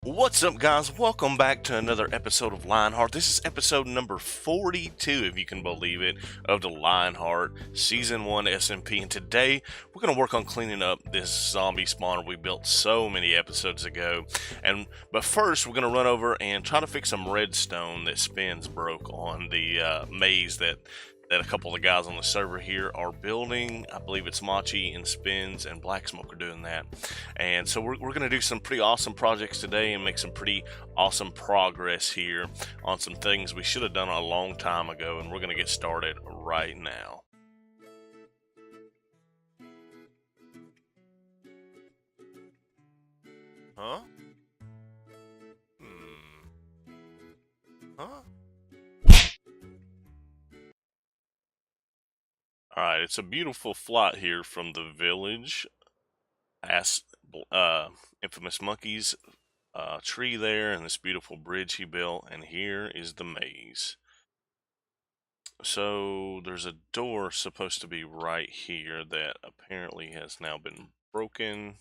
What's up, guys? Welcome back to another episode of LionHeart. This is episode number 42, if you can believe it, of the LionHeart Season 1 SMP. And today, we're going to work on cleaning up this zombie spawner we built so many episodes ago. But first, we're going to run over and try to fix some redstone that Spins broke on the maze that a couple of the guys on the server here are building. I believe it's Machi and Spins and Black Smoke are doing that. And so we're going to do some pretty awesome projects today and make some pretty awesome progress here on some things we should have done a long time ago. And we're going to get started right now. Huh? Huh? Alright, it's a beautiful flight here from the village. Past Infamous Monkey's tree there and this beautiful bridge he built. And here is the maze. So there's a door supposed to be right here that apparently has now been broken.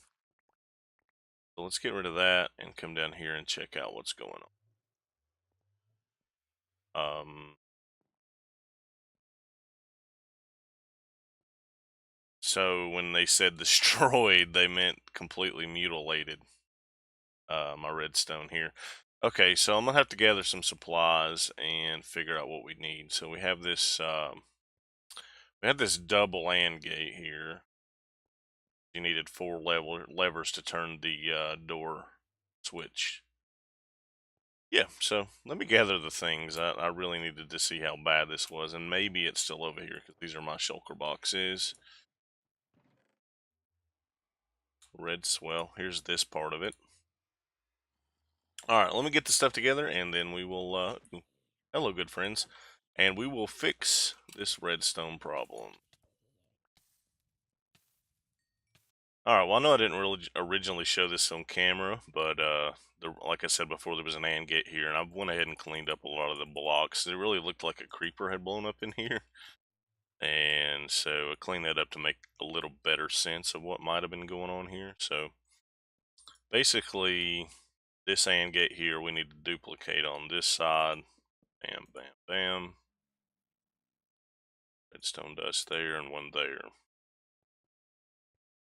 So let's get rid of that and come down here and check out what's going on. So when they said destroyed, they meant completely mutilated. My redstone here. Okay, so I'm gonna have to gather some supplies and figure out what we need. So we have this double AND gate here. You needed 4 levers to turn the door switch. Yeah, so let me gather the things. I really needed to see how bad this was, and maybe it's still over here because these are my shulker boxes. Red swell. Here's this part of it. All right, let me get the stuff together, and then we will. Hello, good friends, and we will fix this redstone problem. All right. Well, I know I didn't really originally show this on camera, but like I said before, there was an AND gate here, and I went ahead and cleaned up a lot of the blocks. It really looked like a creeper had blown up in here. And so I cleaned that up to make a little better sense of what might have been going on here. So basically, this AND gate here we need to duplicate on this side. Bam, bam, bam. Redstone dust there and one there.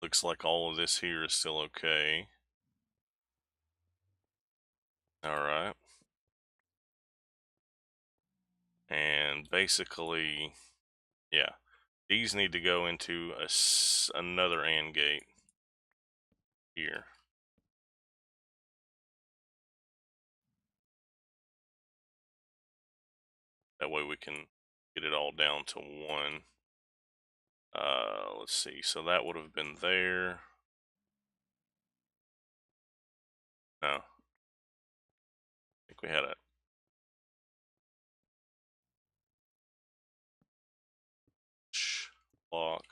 Looks like all of this here is still okay. Alright. And basically, yeah, these need to go into another AND gate here. That way we can get it all down to one. Let's see, so that would have been there. No. I think we had a block.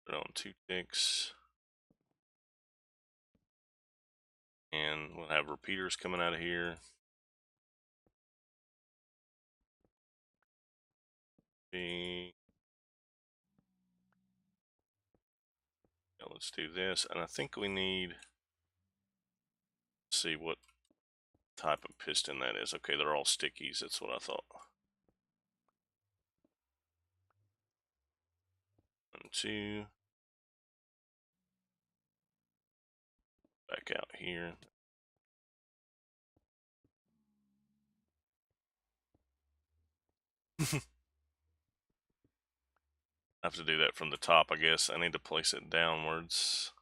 Put it on 2 ticks. And we'll have repeaters coming out of here. Yeah, let's do this. And I think we need, let's see what type of piston that is. Okay, they're all stickies. That's what I thought. 1, 2. Back out here. I have to do that from the top, I guess. I need to place it downwards.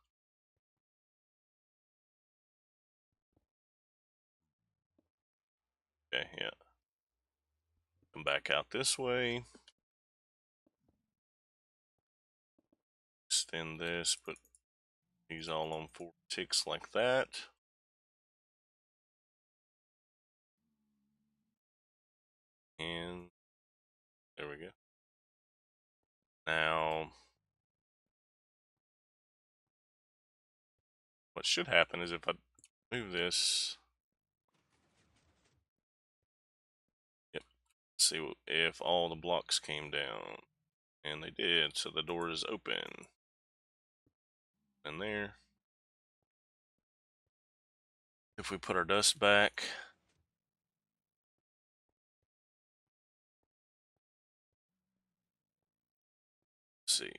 Okay, yeah. Come back out this way. Extend this, put these all on 4 ticks like that. And there we go. Now, what should happen is if I move this, yep, see if all the blocks came down. And they did, so the door is open. In there. If we put our dust back, let's see.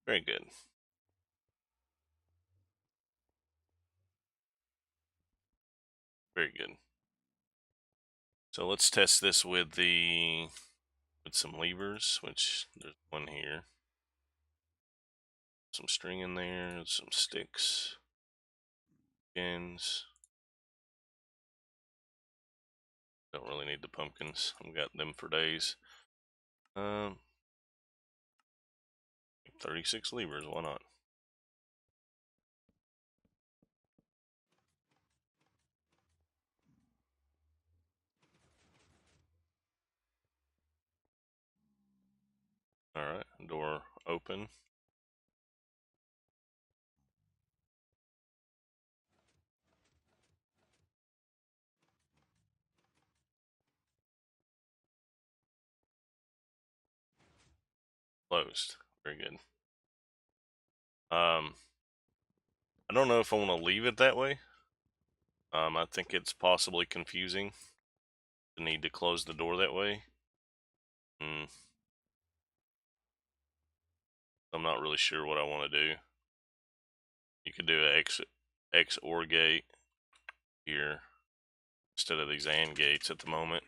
Very good. Very good. So let's test this with some levers, which there's one here. Some string in there, some sticks, pins. Don't really need the pumpkins. I've got them for days. 36 levers, why not? Alright, door open. Closed. Very good. I don't know if I want to leave it that way. I think it's possibly confusing to need to close the door that way. I'm not really sure what I want to do. You could do an X OR gate here instead of these AND gates at the moment.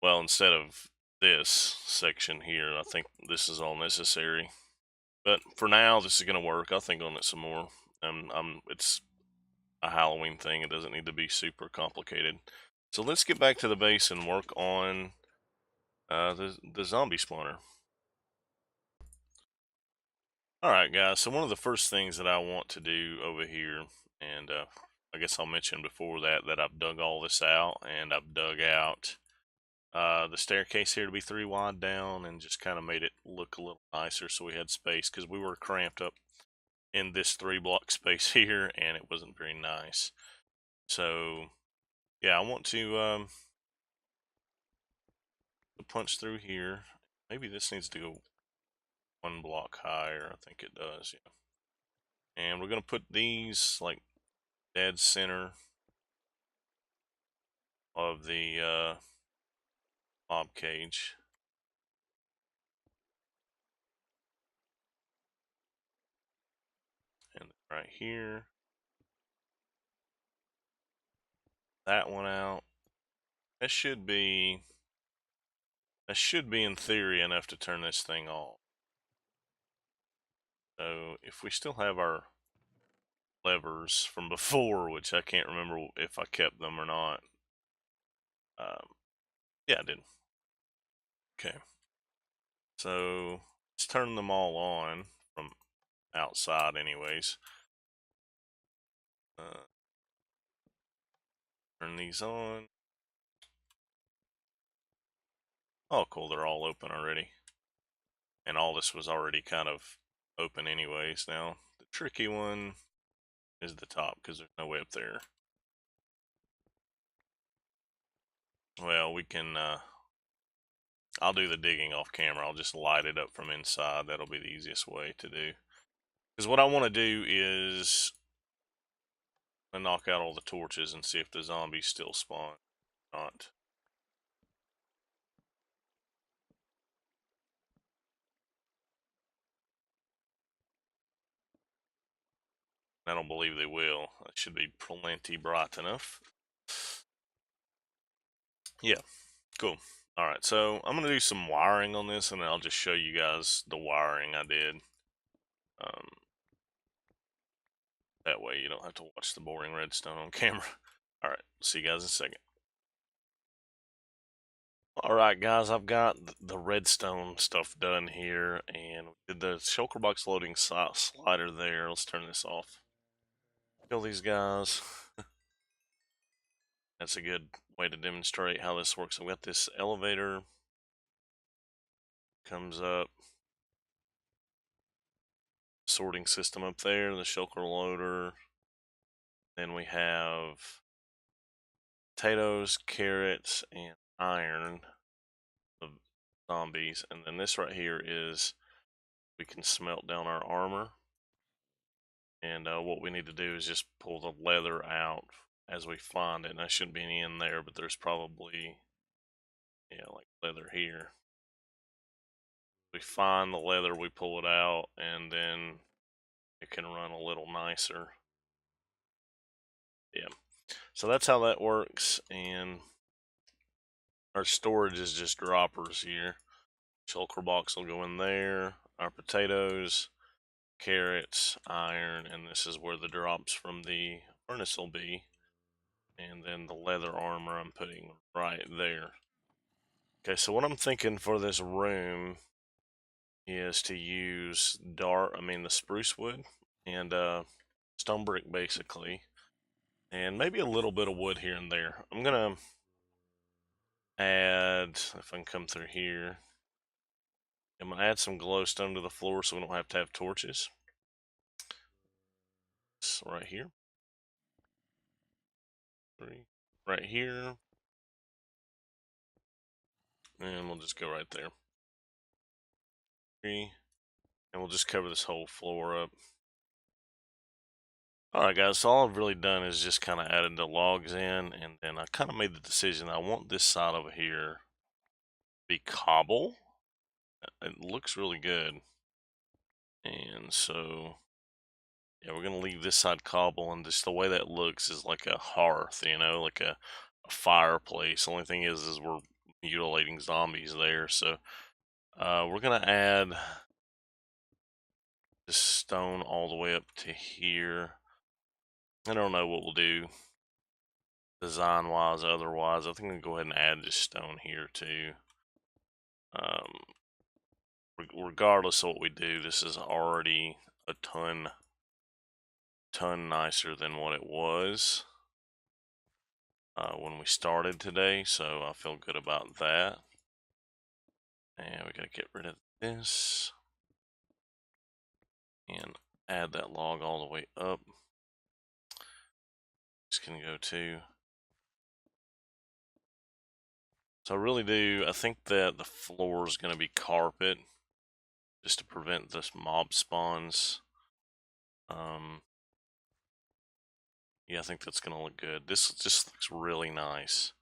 Well, instead of this section here, I think this is all necessary. But for now, this is going to work. I'll think on it some more. It's a Halloween thing. It doesn't need to be super complicated. So let's get back to the base and work on the zombie spawner. Alright guys, so one of the first things that I want to do over here, and I guess I'll mention before that I've dug all this out, and I've dug out the staircase here to be 3 wide down, and just kind of made it look a little nicer so we had space, because we were cramped up in this 3 block space here, and it wasn't very nice. So yeah, I want to punch through here. Maybe this needs to go 1 block higher. I think it does, yeah. And we're going to put these like dead center of the mob cage. And right here. That one out. That should be in theory enough to turn this thing off. So if we still have our levers from before, which I can't remember if I kept them or not. Yeah, I did. Okay. So let's turn them all on from outside anyways. Turn these on. Oh, cool. They're all open already. And all this was already kind of open anyways. Now, the tricky one is the top because there's no way up there. Well, we can, I'll do the digging off camera. I'll just light it up from inside. That'll be the easiest way to do. Because what I want to do is knock out all the torches and see if the zombies still spawn or not. I don't believe they will. It should be plenty bright enough. Yeah, cool. Alright, so I'm going to do some wiring on this, and then I'll just show you guys the wiring I did. That way you don't have to watch the boring redstone on camera. Alright, see you guys in a second. Alright guys, I've got the redstone stuff done here, and we did the shulker box loading slider there. Let's turn this off. Kill these guys. That's a good way to demonstrate how this works. I've got this elevator Comes up. Sorting system up there, the shulker loader. Then we have potatoes, carrots, and iron of zombies. And then this right here is we can smelt down our armor. And what we need to do is just pull the leather out as we find it. And there shouldn't be any in there, but there's probably, yeah, like leather here. We find the leather, we pull it out, and then it can run a little nicer. Yeah. So that's how that works. And our storage is just droppers here. Shulker box will go in there. Our potatoes, carrots, iron, and this is where the drops from the furnace will be. And then the leather armor I'm putting right there. Okay, so what I'm thinking for this room is to use the spruce wood and stone brick basically, and maybe a little bit of wood here and there. I'm gonna add, if I can come through here, I'm gonna add some glowstone to the floor so we don't have to have torches. It's right here. Right here. And we'll just go right there. And we'll just cover this whole floor up. Alright guys, so all I've really done is just kind of added the logs in, and then I kind of made the decision I want this side over here to be cobble. It looks really good. And so, yeah, we're going to leave this side cobble, and just the way that looks is like a hearth, like a fireplace. The only thing is we're mutilating zombies there, so we're going to add this stone all the way up to here. I don't know what we'll do design wise, otherwise. I think I'm gonna go ahead and add this stone here too. Regardless of what we do, this is already a ton nicer than what it was when we started today, so I feel good about that. And we gotta get rid of this and add that log all the way up. This can go too. So I think that the floor is going to be carpet, just to prevent this mob spawns. Yeah, I think that's going to look good. This just looks really nice.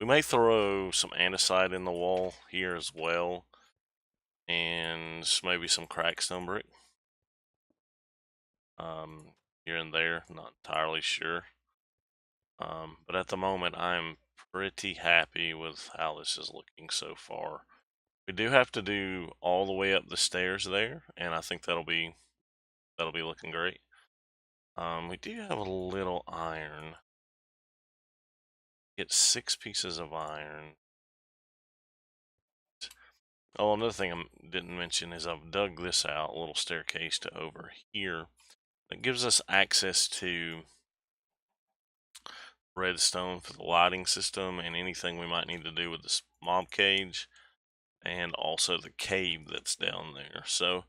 We may throw some andesite in the wall here as well, and maybe some cracked stone brick. Here and there, not entirely sure. But at the moment, I'm pretty happy with how this is looking so far. We do have to do all the way up the stairs there, and I think that'll be looking great. We do have a little iron. Get 6 pieces of iron. Oh, another thing I didn't mention is I've dug this out, a little staircase to over here. That gives us access to redstone for the lighting system and anything we might need to do with this mob cage, and also the cave that's down there. So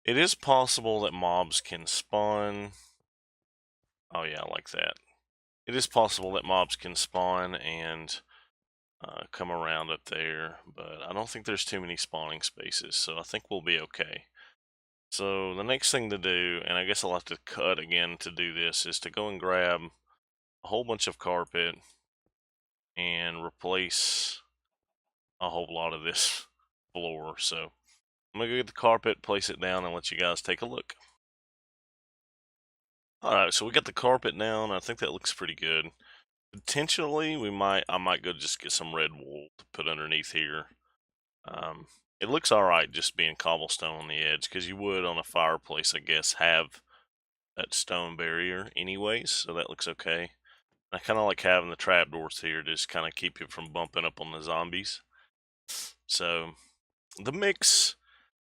it is possible that mobs can spawn. Oh yeah, I like that. It is possible that mobs can spawn and come around up there, but I don't think there's too many spawning spaces, so I think we'll be okay. So the next thing to do, and I guess I'll have to cut again to do this, is to go and grab a whole bunch of carpet and replace a whole lot of this floor. So I'm gonna go get the carpet, place it down, and let you guys take a look. Alright, so we got the carpet down. I think that looks pretty good. Potentially, I might go just get some red wool to put underneath here. It looks alright just being cobblestone on the edge, because you would on a fireplace, I guess, have that stone barrier anyways, so that looks okay. I kind of like having the trapdoors here to just kind of keep you from bumping up on the zombies. So, the mix,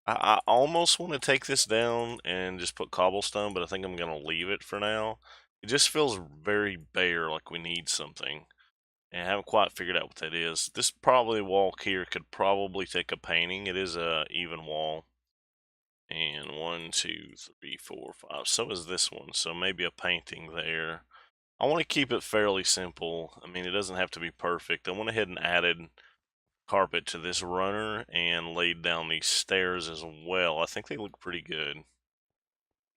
I almost want to take this down and just put cobblestone, but I think I'm going to leave it for now. It just feels very bare, like we need something. And I haven't quite figured out what that is. This probably walk here could probably take a painting. It is a even wall. And 1, 2, 3, 4, 5. So is this one. So maybe a painting there. I want to keep it fairly simple. I mean, it doesn't have to be perfect. I went ahead and added carpet to this runner and laid down these stairs as well. I think they look pretty good.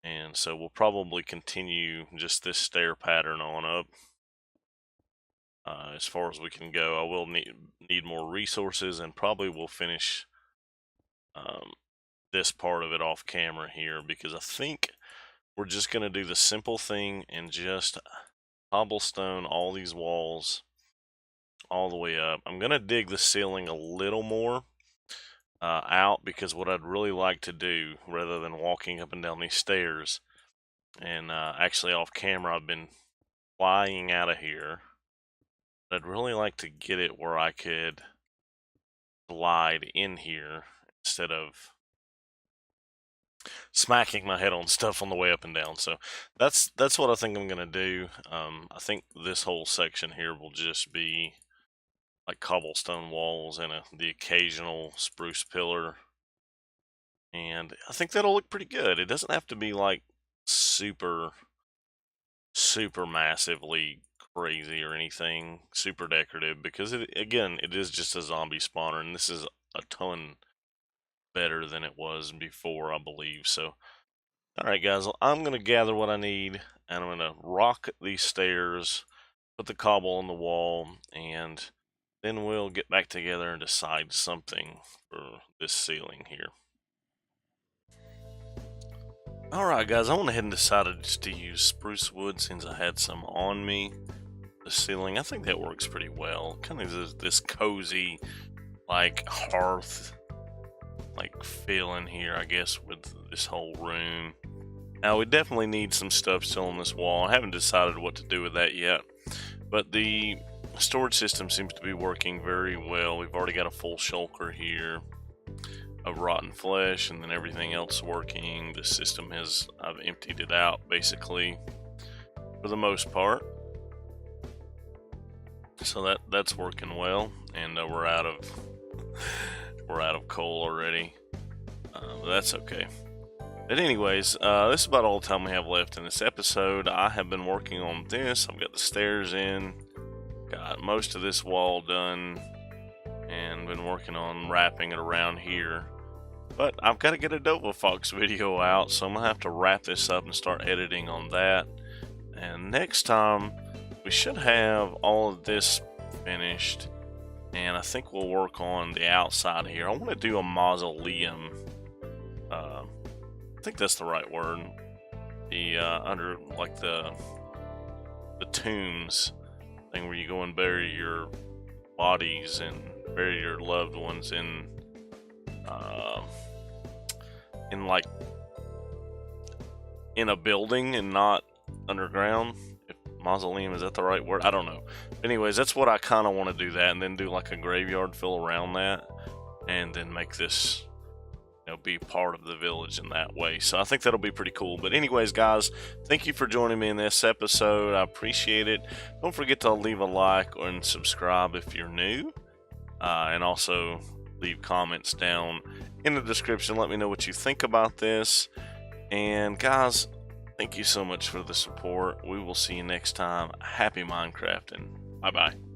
And so we'll probably continue just this stair pattern on up. As far as we can go, I will need more resources, and probably will finish um, this part of it off camera here, because I think we're just going to do the simple thing and just cobblestone all these walls all the way up. I'm going to dig the ceiling a little more out, because what I'd really like to do, rather than walking up and down these stairs, and actually off camera I've been flying out of here, I'd really like to get it where I could glide in here instead of smacking my head on stuff on the way up and down. So that's what I think I'm gonna do. I think this whole section here will just be like cobblestone walls and the occasional spruce pillar, and I think that'll look pretty good. It doesn't have to be like super massively crazy or anything super decorative, because it is just a zombie spawner, and this is a ton better than it was before, I believe. So alright guys, well, I'm going to gather what I need, and I'm going to rock these stairs, put the cobble on the wall, and then we'll get back together and decide something for this ceiling here. Alright guys, I went ahead and decided just to use spruce wood since I had some on me. The ceiling, I think that works pretty well. Kind of this cozy, like, hearth, like, feeling here, I guess, with this whole room. Now, we definitely need some stuff still on this wall. I haven't decided what to do with that yet, but the storage system seems to be working very well. We've already got a full shulker here of rotten flesh, and then everything else working. The system I've emptied it out basically for the most part. So that's working well, and we're out of coal already. But that's okay. But anyways, this is about all the time we have left in this episode. I have been working on this. I've got the stairs in, got most of this wall done, and been working on wrapping it around here. But I've got to get a Dover Fox video out, so I'm going to have to wrap this up and start editing on that. And next time, we should have all of this finished, and I think we'll work on the outside here. I want to do a mausoleum. I think that's the right word. The under like the tombs thing, where you go and bury your bodies and bury your loved ones in like in a building and not underground. If mausoleum, is that the right word? I don't know. Anyways, that's what I kind of want to do, that, and then do like a graveyard fill around that, and then make this, be part of the village in that way. So I think that'll be pretty cool. But anyways, guys, thank you for joining me in this episode. I appreciate it. Don't forget to leave a like and subscribe if you're new, and also leave comments down in the description. Let me know what you think about this. And guys, thank you so much for the support. We will see you next time. Happy Minecrafting. Bye bye.